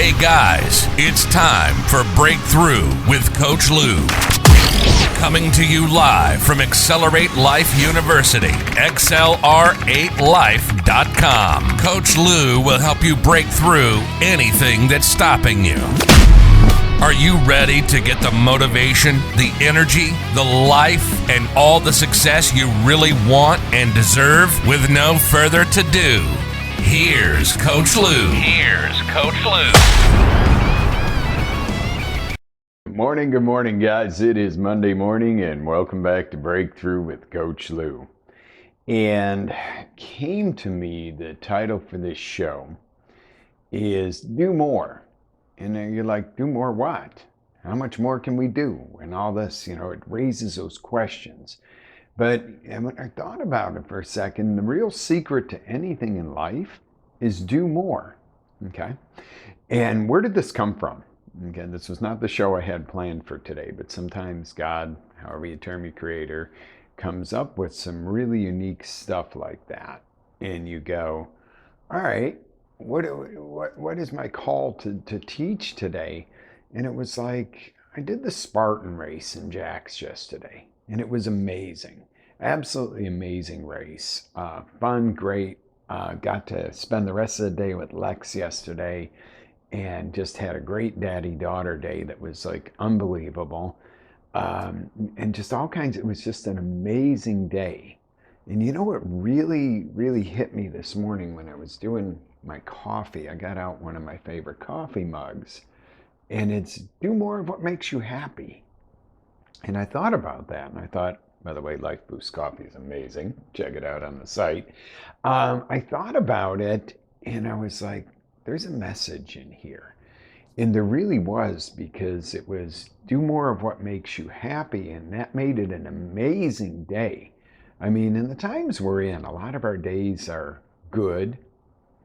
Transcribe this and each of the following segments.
Hey guys, it's time for Breakthrough with Coach Lew. Coming to you live from Accelerate Life University, XLR8Life.com. Coach Lew will help you break through anything that's stopping you. Are you ready to get the motivation, the energy, the life, and all the success you really want and deserve? With no further ado, here's Coach Lew. Good morning, guys. It is Monday morning, and welcome back to Breakthrough with Coach Lew. And came to me, the title for this show is Do More. And then you're like, do more what? How much more can we do? And all this, it raises those questions. But when I thought about it for a second, the real secret to anything in life is do more. Okay? And where did this come from? Again, this was not the show I had planned for today, but sometimes God, however you term your creator, comes up with some really unique stuff like that. And you go, all right, what is my call to teach today? And it was like, I did the Spartan race in Jax yesterday, and it was amazing. Absolutely amazing race. Fun, great. Got to spend the rest of the day with Lex yesterday and just had a great daddy-daughter day that was like unbelievable. And just all kinds, it was just an amazing day. And you know what really, really hit me this morning when I was doing my coffee? I got out one of my favorite coffee mugs, and it's do more of what makes you happy. And I thought about that, and I thought, by the way, Life Boost Coffee is amazing. Check it out on the site. I thought about it, and I was like, there's a message in here. And there really was, because it was do more of what makes you happy, and that made it an amazing day. I mean, in the times we're in, a lot of our days are good.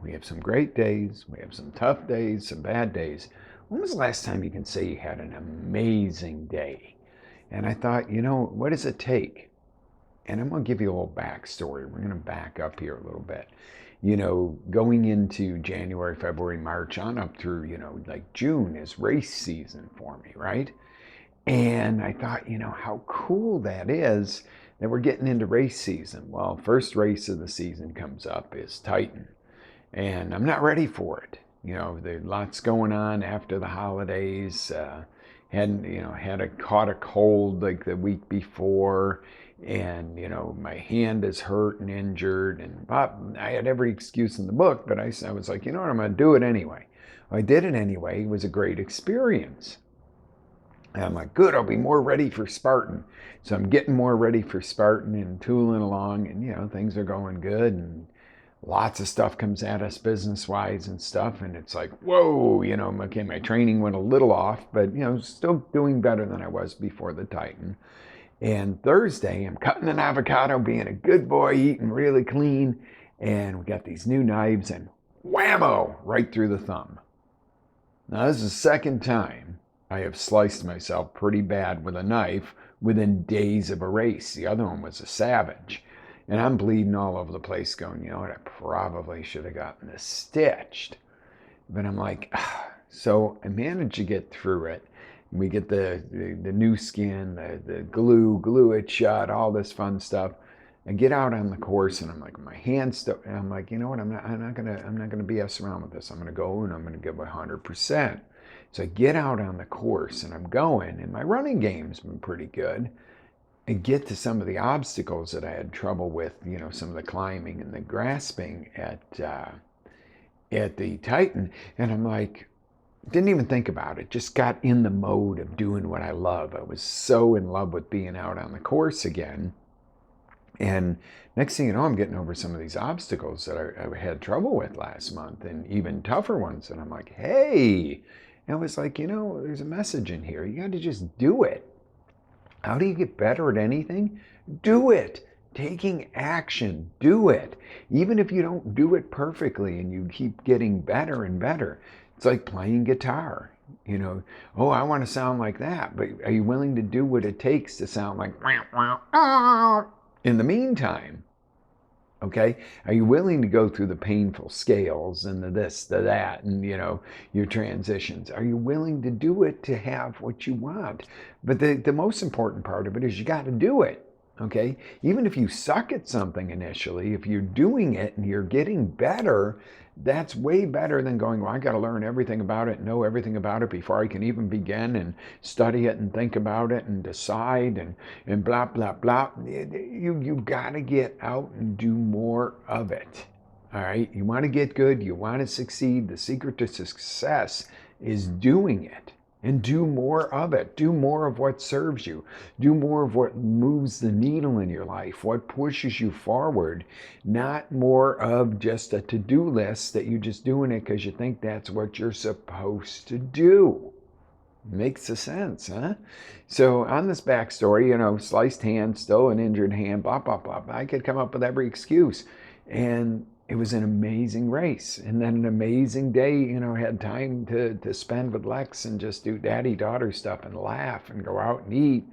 We have some great days. We have some tough days, some bad days. When was the last time you can say you had an amazing day? And I thought, what does it take? And I'm going to give you a little backstory. We're going to back up here a little bit. Going into January, February, March, on up through, like June is race season for me, right? And I thought, how cool that is that we're getting into race season. Well, first race of the season comes up is Titan, and I'm not ready for it. There's lots going on after the holidays. Caught a cold like the week before, and my hand is hurt and injured, and I had every excuse in the book, but I was like, I'm going to do it anyway. I did it anyway. It was a great experience. And I'm like, good, I'll be more ready for Spartan. So I'm getting more ready for Spartan and tooling along, and things are going good, and lots of stuff comes at us business-wise and stuff, and it's like, whoa, okay, my training went a little off, but, still doing better than I was before the Titan. And Thursday, I'm cutting an avocado, being a good boy, eating really clean, and we got these new knives, and whammo, right through the thumb. Now, this is the second time I have sliced myself pretty bad with a knife within days of a race. The other one was a Savage. And I'm bleeding all over the place going, I probably should have gotten this stitched. But I'm like, so I managed to get through it. We get the new skin, the glue it shut, all this fun stuff. I get out on the course, and I'm like, my hands still, and I'm like, you know what, I'm not gonna BS around with this. I'm gonna go, and I'm gonna give 100%. So I get out on the course, and I'm going, and my running game's been pretty good. And get to some of the obstacles that I had trouble with, some of the climbing and the grasping at the Titan. And I'm like, didn't even think about it, just got in the mode of doing what I love. I was so in love with being out on the course again. And next thing you know, I'm getting over some of these obstacles that I had trouble with last month, and even tougher ones. And I'm like, hey, and I was like, there's a message in here. You got to just do it. How do you get better at anything? Do it. Taking action, do it. Even if you don't do it perfectly and you keep getting better and better. It's like playing guitar. Oh, I want to sound like that, but are you willing to do what it takes to sound like in the meantime? Okay, are you willing to go through the painful scales and the this, the that, and your transitions? Are you willing to do it to have what you want? But the most important part of it is you got to do it. Okay, even if you suck at something initially, if you're doing it and you're getting better, that's way better than going, well, I got to learn everything about it, know everything about it before I can even begin and study it and think about it and decide and blah, blah, blah. You got to get out and do more of it. All right. You want to get good. You want to succeed. The secret to success is doing it. And do more of it. Do more of what serves you. Do more of what moves the needle in your life, what pushes you forward, not more of just a to-do list that you're just doing it because you think that's what you're supposed to do. Makes a sense, huh? So on this backstory, sliced hand, still an injured hand, blah, blah, blah. I could come up with every excuse. And it was an amazing race. And then an amazing day, had time to spend with Lex and just do daddy-daughter stuff and laugh and go out and eat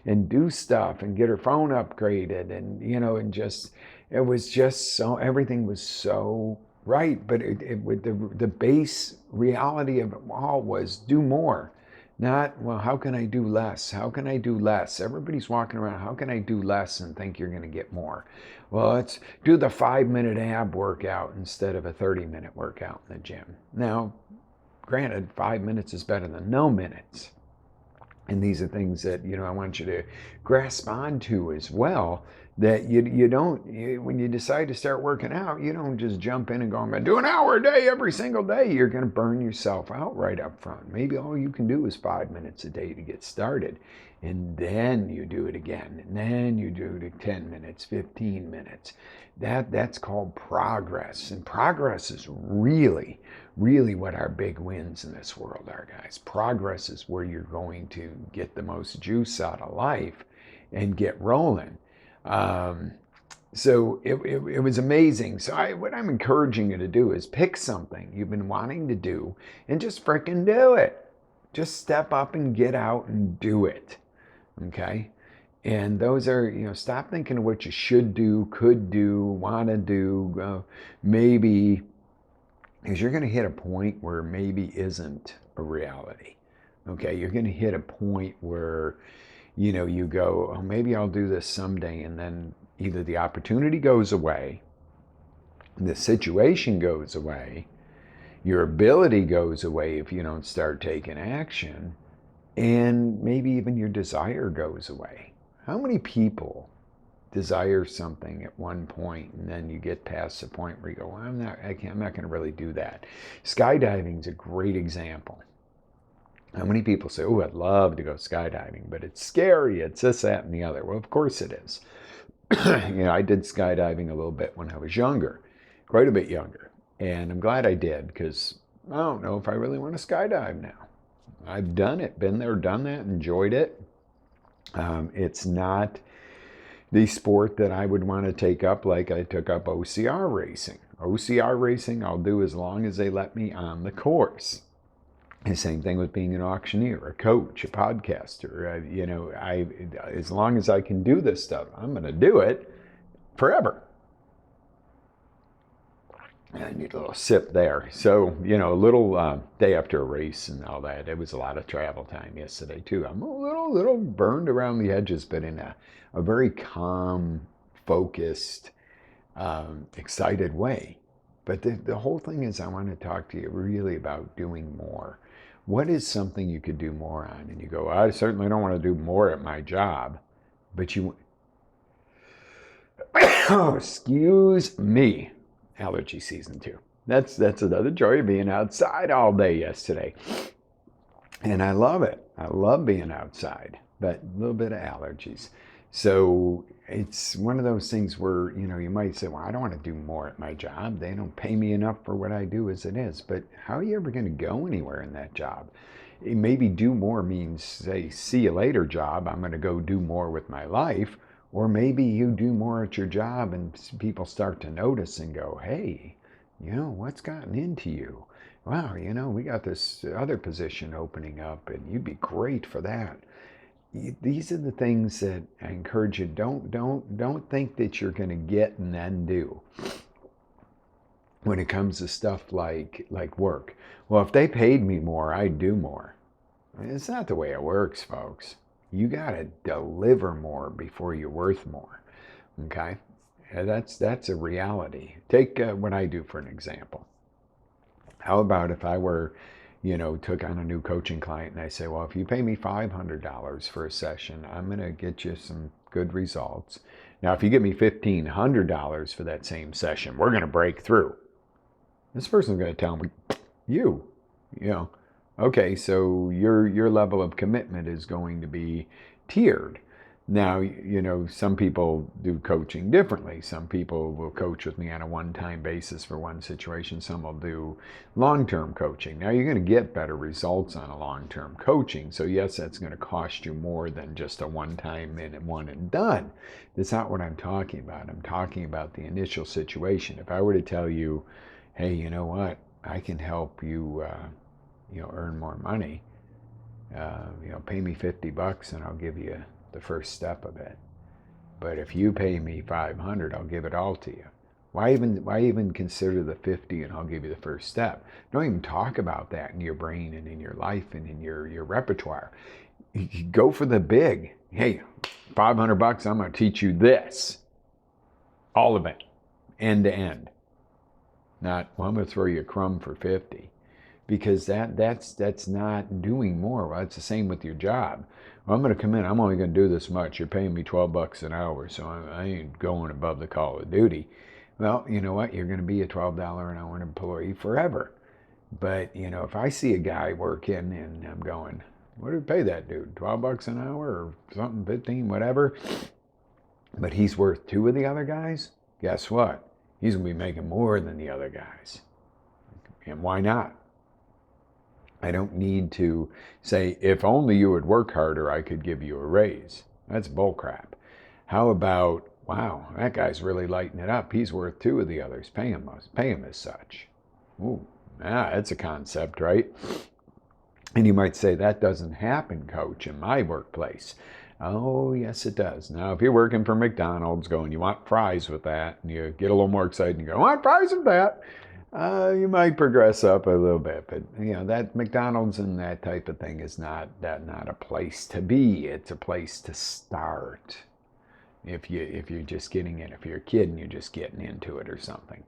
and do stuff and get her phone upgraded. And, and just, it was just so, everything was so right. But the base reality of it all was do more. Not, well, how can I do less? How can I do less? Everybody's walking around, how can I do less and think you're going to get more? Well, let's do the 5-minute ab workout instead of a 30-minute workout in the gym. Now, granted, 5 minutes is better than no minutes. And these are things that, I want you to grasp onto as well, that when you decide to start working out, you don't just jump in and go, I'm going to do an hour a day every single day. You're going to burn yourself out right up front. Maybe all you can do is 5 minutes a day to get started. And then you do it again. And then you do it 10 minutes, 15 minutes. That's called progress. And progress is really what our big wins in this world are, guys. Progress is where you're going to get the most juice out of life and get rolling. So it was amazing. So what I'm encouraging you to do is pick something you've been wanting to do and just frickin' do it. Just step up and get out and do it. Okay? And those are, stop thinking of what you should do, could do, want to do, maybe, because you're going to hit a point where maybe isn't a reality. Okay? You're going to hit a point where, you go, oh, maybe I'll do this someday. And then either the opportunity goes away, the situation goes away, your ability goes away if you don't start taking action, and maybe even your desire goes away. How many people desire something at one point and then you get past the point where you go, well, I'm not going to really do that. Skydiving is a great example. How many people say, oh, I'd love to go skydiving, but it's scary, it's this, that, and the other. Well, of course it is. I did skydiving a little bit when I was younger, quite a bit younger. And I'm glad I did, because I don't know if I really want to skydive now. I've done it, been there, done that, enjoyed it. It's not the sport that I would want to take up like I took up OCR racing. OCR racing I'll do as long as they let me on the course. The same thing with being an auctioneer, a coach, a podcaster. As long as I can do this stuff, I'm going to do it forever. I need a little sip there. So, a little day after a race and all that, it was a lot of travel time yesterday too. I'm a little burned around the edges, but in a very calm, focused, excited way. But the whole thing is I want to talk to you really about doing more. What is something you could do more on? And you go, I certainly don't want to do more at my job, but oh, excuse me, allergy season 2. That's another joy of being outside all day yesterday. And I love it. I love being outside, but a little bit of allergies. So it's one of those things where, you might say, well, I don't want to do more at my job. They don't pay me enough for what I do as it is. But how are you ever going to go anywhere in that job? Maybe do more means, say, see you later job. I'm going to go do more with my life. Or maybe you do more at your job and people start to notice and go, hey, what's gotten into you? Wow, we got this other position opening up and you'd be great for that. these are the things that I encourage you. Don't think that you're going to get and then do when it comes to stuff like work. Well, if they paid me more, I'd do more. It's not the way it works, folks. You got to deliver more before you're worth more. Okay? That's a reality. Take what I do for an example. How about if I were, took on a new coaching client and I say, well, if you pay me $500 for a session, I'm going to get you some good results. Now, if you give me $1,500 for that same session, we're going to break through. This person's going to tell me, you know, okay, so your level of commitment is going to be tiered. Now, some people do coaching differently. Some people will coach with me on a one-time basis for one situation. Some will do long-term coaching. Now, you're going to get better results on a long-term coaching. So yes, that's going to cost you more than just a one-time and one and done. That's not what I'm talking about. I'm talking about the initial situation. If I were to tell you, hey, you know what? I can help you, earn more money. Pay me $50 and I'll give you the first step of it. But if you pay me $500, I'll give it all to you. Why even consider the 50 and I'll give you the first step? Don't even talk about that in your brain and in your life and in your repertoire. You go for the big. Hey, $500, I'm going to teach you this. All of it. End to end. Not, well, I'm going to throw you a crumb for 50. Because that's not doing more. Well, it's the same with your job. Well, I'm going to come in. I'm only going to do this much. You're paying me $12 an hour, so I ain't going above the call of duty. Well, you know what? You're going to be a $12 an hour employee forever. But if I see a guy working and I'm going, what do we pay that dude? $12 an hour or something, 15, whatever. But he's worth two of the other guys. Guess what? He's going to be making more than the other guys. And why not? I don't need to say, if only you would work harder, I could give you a raise. That's bullcrap. How about, wow, that guy's really lighting it up. He's worth two of the others. Pay him as such. Ooh, that's a concept, right? And you might say, that doesn't happen, coach, in my workplace. Oh, yes, it does. Now, if you're working for McDonald's going, you want fries with that, and you get a little more excited and you go, I want fries with that. You might progress up a little bit, but that McDonald's and that type of thing is not a place to be. It's a place to start. If you're just getting in, if you're a kid and you're just getting into it or something.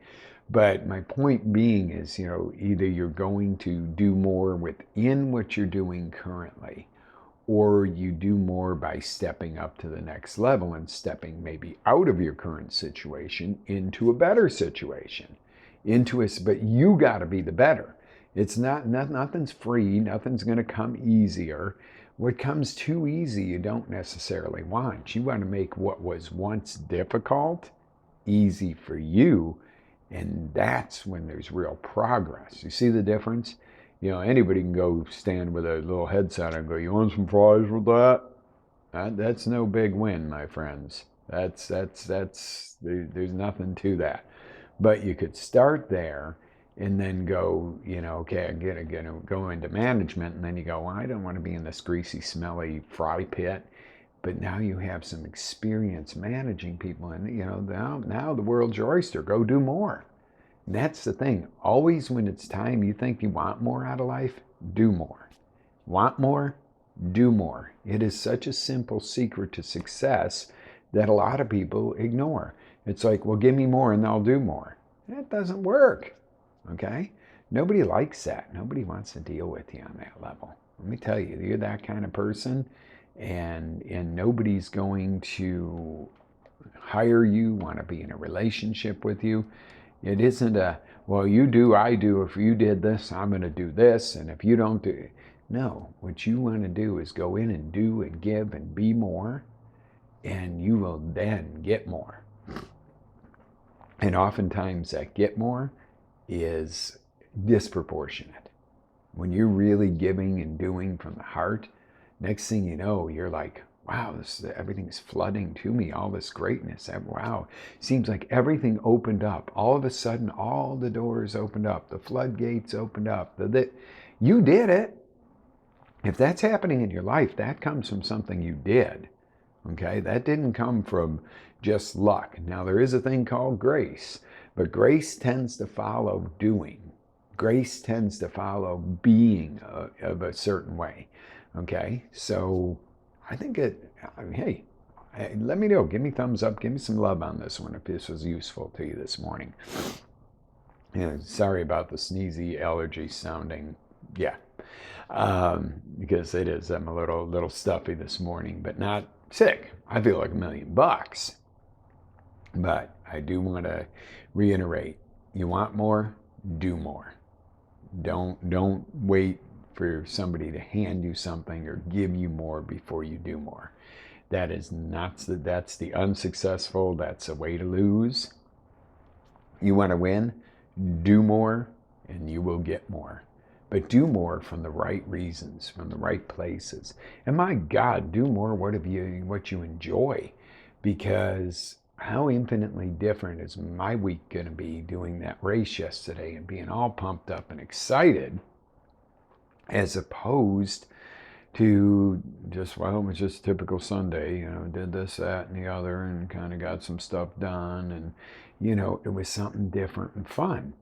But my point being is, either you're going to do more within what you're doing currently, or you do more by stepping up to the next level and stepping maybe out of your current situation into a better situation. But you got to be the better. It's nothing's free. Nothing's going to come easier. What comes too easy, you don't necessarily want. You want to make what was once difficult easy for you, and that's when there's real progress. You see the difference? Anybody can go stand with a little headset and go, you want some fries with that? That's no big win, my friends. There's nothing to that. But you could start there and then go, okay, I'm going to go into management. And then you go, well, I don't want to be in this greasy, smelly fry pit. But now you have some experience managing people. And, now the world's your oyster. Go do more. And that's the thing. Always when it's time you think you want more out of life, do more. Want more? Do more. It is such a simple secret to success that a lot of people ignore. It's like, well, give me more and I'll do more. That doesn't work, okay? Nobody likes that. Nobody wants to deal with you on that level. Let me tell you, you're that kind of person, and nobody's going to hire you, want to be in a relationship with you. It isn't well, you do, I do. If you did this, I'm going to do this, and if you don't do it. No, what you want to do is go in and do and give and be more, and you will then get more. And oftentimes that get more is disproportionate. When you're really giving and doing from the heart, next thing you know, you're like, wow, everything's flooding to me, all this greatness. Wow, seems like everything opened up. All of a sudden, all the doors opened up. The floodgates opened up. You did it. If that's happening in your life, that comes from something you did. Okay, that didn't come from just luck. Now, there is a thing called grace, but grace tends to follow doing. Grace tends to follow being of a certain way. Okay, so I think hey, let me know. Give me thumbs up. Give me some love on this one if this was useful to you this morning. Sorry about the sneezy allergy sounding. Yeah, because it is. I'm a little stuffy this morning, but not sick. I feel like $1,000,000. But I do want to reiterate: you want more, do more. Don't wait for somebody to hand you something or give you more before you do more. That's the unsuccessful. That's a way to lose. You want to win, do more, and you will get more. But do more from the right reasons, from the right places. And my God, do more what you enjoy. Because how infinitely different is my week going to be doing that race yesterday and being all pumped up and excited, as opposed to just, well, it was just typical Sunday, did this, that, and the other, and kind of got some stuff done. And, it was something different and fun.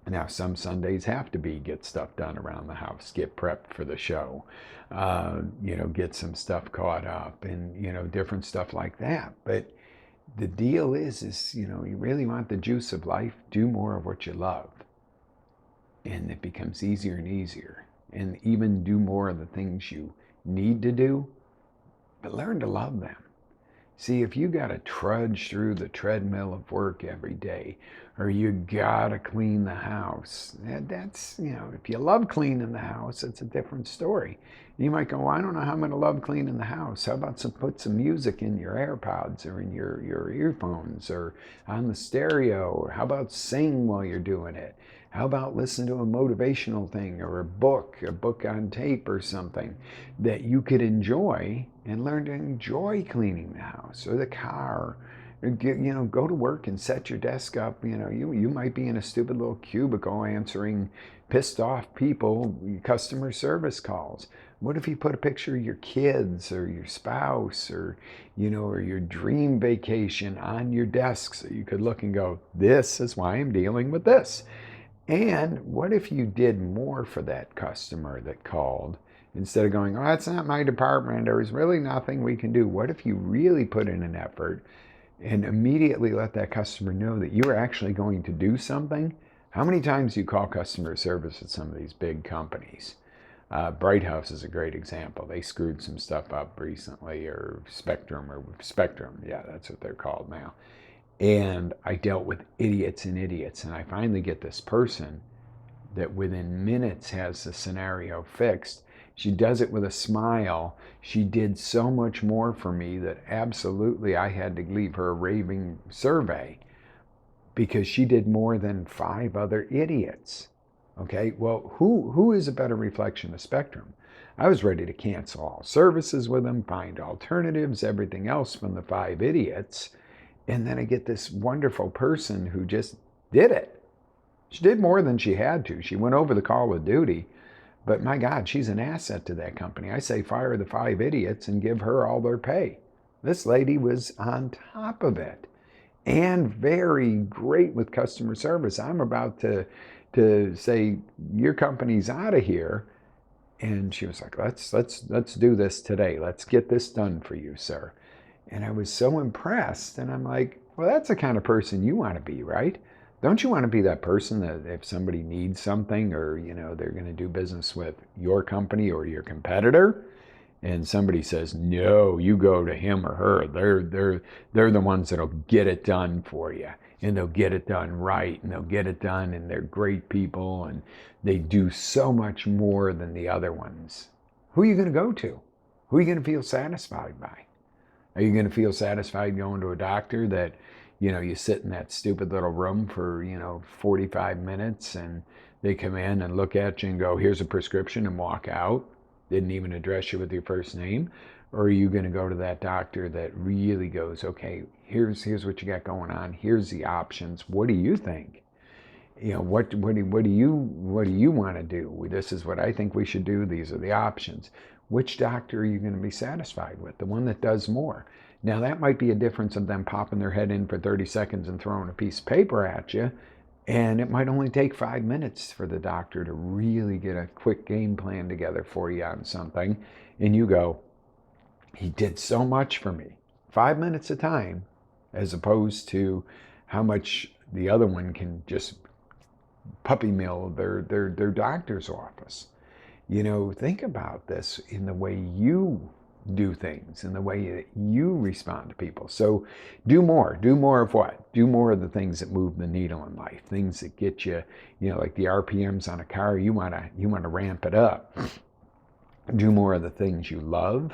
Now, some Sundays have to be get stuff done around the house, get prepped for the show, get some stuff caught up, and, different stuff like that. But the deal is, you really want the juice of life, do more of what you love. And it becomes easier and easier. And even do more of the things you need to do, but learn to love them. See, if you got to trudge through the treadmill of work every day, or you got to clean the house, that's, if you love cleaning the house, it's a different story. You might go, well, I don't know how I'm going to love cleaning the house. How about put some music in your AirPods or in your earphones or on the stereo? Or how about sing while you're doing it? How about listen to a motivational thing or a book on tape or something that you could enjoy and learn to enjoy cleaning the house or the car. Go to work and set your desk up. You might be in a stupid little cubicle answering pissed off people, customer service calls. What if you put a picture of your kids or your spouse or your dream vacation on your desk so you could look and go, this is why I'm dealing with this. And what if you did more for that customer that called instead of going, oh, that's not my department, there's really nothing we can do? What if you really put in an effort and immediately let that customer know that you are actually going to do something? How many times do you call customer service at some of these big companies? Bright House is a great example. They screwed some stuff up recently, or Spectrum, yeah, that's what they're called now. And I dealt with idiots and idiots. And I finally get this person that within minutes has the scenario fixed. She does it with a smile. She did so much more for me that absolutely I had to leave her a raving survey because she did more than 5 other idiots. Okay, well, who is a better reflection of Spectrum? I was ready to cancel all services with them, find alternatives, everything else from the 5 idiots. And then I get this wonderful person who just did it. She did more than she had to. She went over the call of duty. But my God, she's an asset to that company. I say fire the 5 idiots and give her all their pay. This lady was on top of it and very great with customer service. I'm about to say, your company's out of here. And she was like, let's do this today. Let's get this done for you, sir. And I was so impressed. And I'm like, well, that's the kind of person you want to be, right? Don't you want to be that person that if somebody needs something or, they're going to do business with your company or your competitor, and somebody says, no, you go to him or her. They're the ones that'll get it done for you. And they'll get it done right. And they'll get it done. And they're great people. And they do so much more than the other ones. Who are you going to go to? Who are you going to feel satisfied by? Are you going to feel satisfied going to a doctor that, you sit in that stupid little room for, 45 minutes and they come in and look at you and go, here's a prescription, and walk out? Didn't even address you with your first name? Or are you going to go to that doctor that really goes, okay, here's what you got going on. Here's the options. What do you think? What do you want to do? This is what I think we should do. These are the options. Which doctor are you going to be satisfied with? The one that does more. Now that might be a difference of them popping their head in for 30 seconds and throwing a piece of paper at you. And it might only take 5 minutes for the doctor to really get a quick game plan together for you on something. And you go, he did so much for me. 5 minutes a time, as opposed to how much the other one can just puppy mill their doctor's office. Think about this in the way you do things, in the way that you respond to people. So do more. Do more of what? Do more of the things that move the needle in life. Things that get you, like the RPMs on a car, you wanna ramp it up. Do more of the things you love.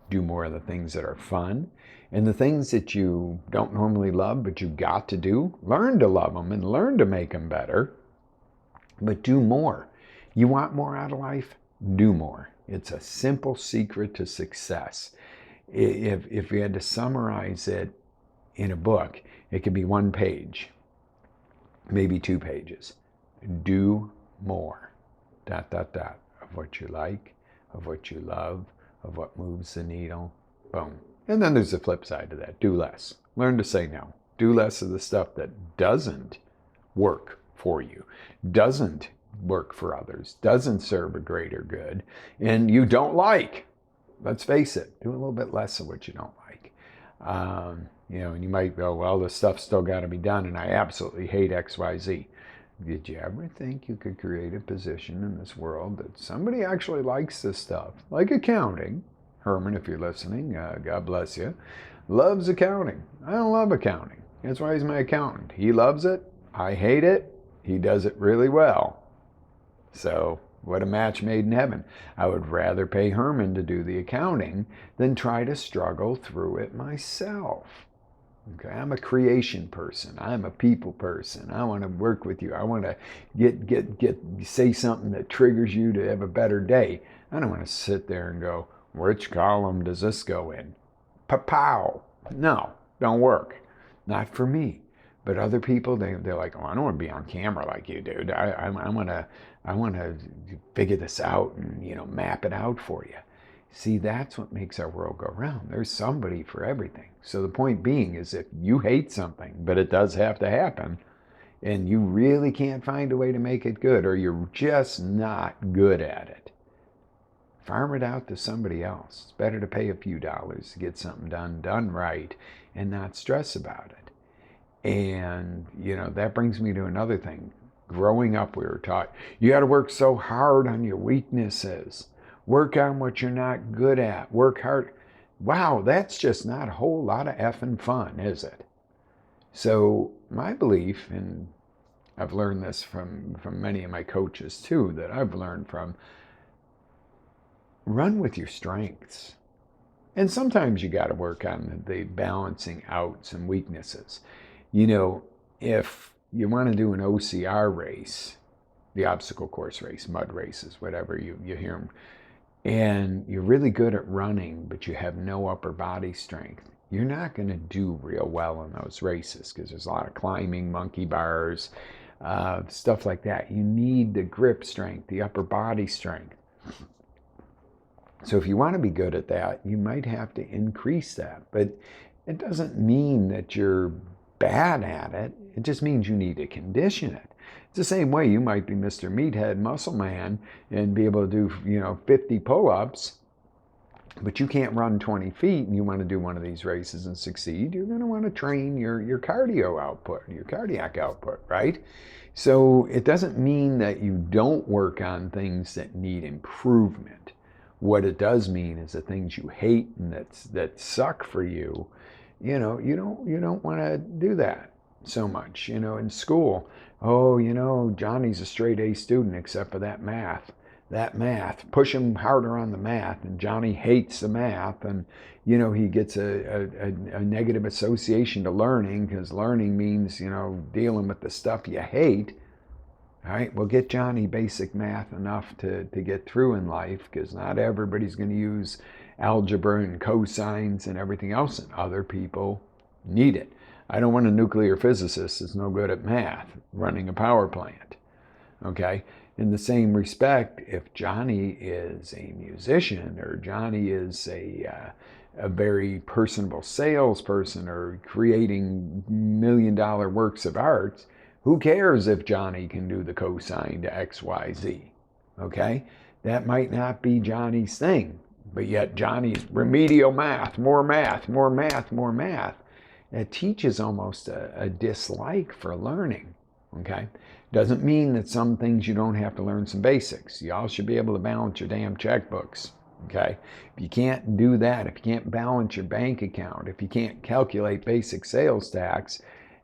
Do more of the things that are fun. And the things that you don't normally love, but you got to do, learn to love them and learn to make them better. But do more. You want more out of life? Do more. It's a simple secret to success. If you had to summarize it in a book, it could be 1 page, maybe 2 pages. Do more. ... of what you like, of what you love, of what moves the needle. Boom. And then there's the flip side to that. Do less. Learn to say no. Do less of the stuff that doesn't work for you, doesn't work for others, doesn't serve a greater good, and you don't like. Let's face it, do a little bit less of what you don't like. And you might go, well, this stuff's still got to be done, and I absolutely hate XYZ. Did you ever think you could create a position in this world that somebody actually likes this stuff? Like accounting. Herman, if you're listening, God bless you, loves accounting. I don't love accounting. That's why he's my accountant. He loves it. I hate it. He does it really well. So what a match made in heaven. I would rather pay Herman to do the accounting than try to struggle through it myself. Okay, I'm a creation person. I'm a people person. I want to work with you. I want to say something that triggers you to have a better day. I don't want to sit there and go, which column does this go in? Pa-pow. No, don't work. Not for me. But other people, they're like, oh, I don't want to be on camera like you, dude. I want to figure this out and map it out for you. See, that's what makes our world go round. There's somebody for everything. So the point being is, if you hate something, but it does have to happen, and you really can't find a way to make it good, or you're just not good at it, farm it out to somebody else. It's better to pay a few dollars to get something done right, and not stress about it. And, that brings me to another thing. Growing up, we were taught, you got to work so hard on your weaknesses. Work on what you're not good at. Work hard. Wow, that's just not a whole lot of effing fun, is it? So my belief, and I've learned this from many of my coaches too, that I've learned from, run with your strengths. And sometimes you got to work on the balancing out some weaknesses. If you want to do an OCR race, the obstacle course race, mud races, whatever you hear them, and you're really good at running, but you have no upper body strength, you're not going to do real well in those races, because there's a lot of climbing, monkey bars, stuff like that. You need the grip strength, the upper body strength. So if you want to be good at that, you might have to increase that. But it doesn't mean that you're bad at it. It just means you need to condition it. It's the same way you might be Mr. Meathead Muscle Man and be able to do 50 pull-ups, but you can't run 20 feet and you want to do one of these races and succeed. You're going to want to train your cardio output, your cardiac output, right? So it doesn't mean that you don't work on things that need improvement. What it does mean is the things you hate and that suck for you, you don't want to do that so much. In school, Johnny's a straight A student except for that math. Push him harder on the math, and Johnny hates the math, and he gets a negative association to learning, because learning means dealing with the stuff you hate. All right, well, get Johnny basic math enough to get through in life, because not everybody's going to use algebra and cosines and everything else, and other people need it. I don't want a nuclear physicist that's no good at math running a power plant. Okay? In the same respect, if Johnny is a musician or Johnny is a very personable salesperson or creating $1 million works of art, who cares if Johnny can do the cosine to XYZ? Okay? That might not be Johnny's thing, but yet Johnny's remedial math, more math, more math, more math. It teaches almost a dislike for learning. Okay? Doesn't mean that some things you don't have to learn some basics. Y'all should be able to balance your damn checkbooks. Okay? If you can't do that, if you can't balance your bank account, if you can't calculate basic sales tax,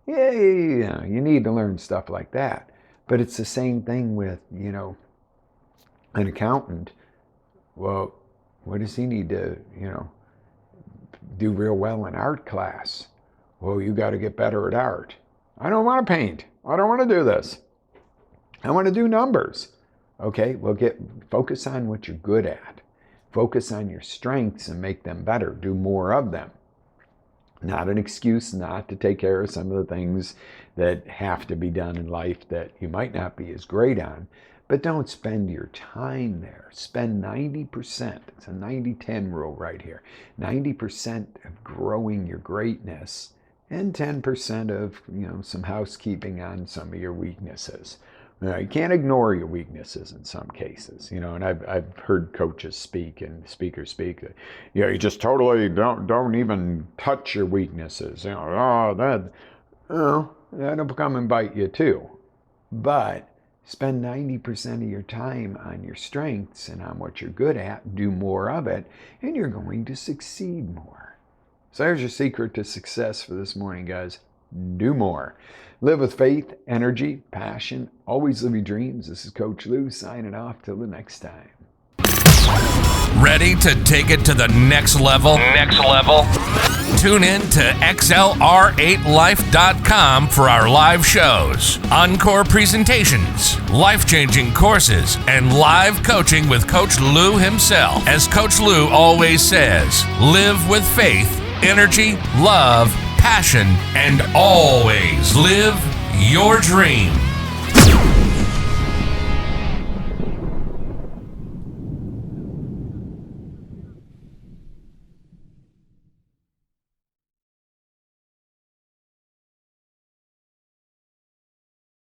yeah, you need to learn stuff like that. But it's the same thing with, an accountant. Well, what does he need to, do real well in art class? Well, you got to get better at art. I don't want to paint. I don't want to do this. I want to do numbers. Okay, well, focus on what you're good at. Focus on your strengths and make them better. Do more of them. Not an excuse not to take care of some of the things that have to be done in life that you might not be as great on, but don't spend your time there. Spend 90%. It's a 90-10 rule right here. 90% of growing your greatness and 10% of, some housekeeping on some of your weaknesses. You can't ignore your weaknesses in some cases, and I've heard coaches speak and speakers speak. You just totally don't even touch your weaknesses. That'll come and bite you too. But spend 90% of your time on your strengths and on what you're good at. Do more of it, and you're going to succeed more. So there's your secret to success for this morning, guys. Do more. Live with faith, energy, passion. Always live your dreams. This is Coach Lew signing off till the next time. Ready to take it to the next level? Tune in to XLR8Life.com for our live shows, encore presentations, life-changing courses, and live coaching with Coach Lew himself. As Coach Lew always says, live with faith, energy, love, passion, and always live your dream.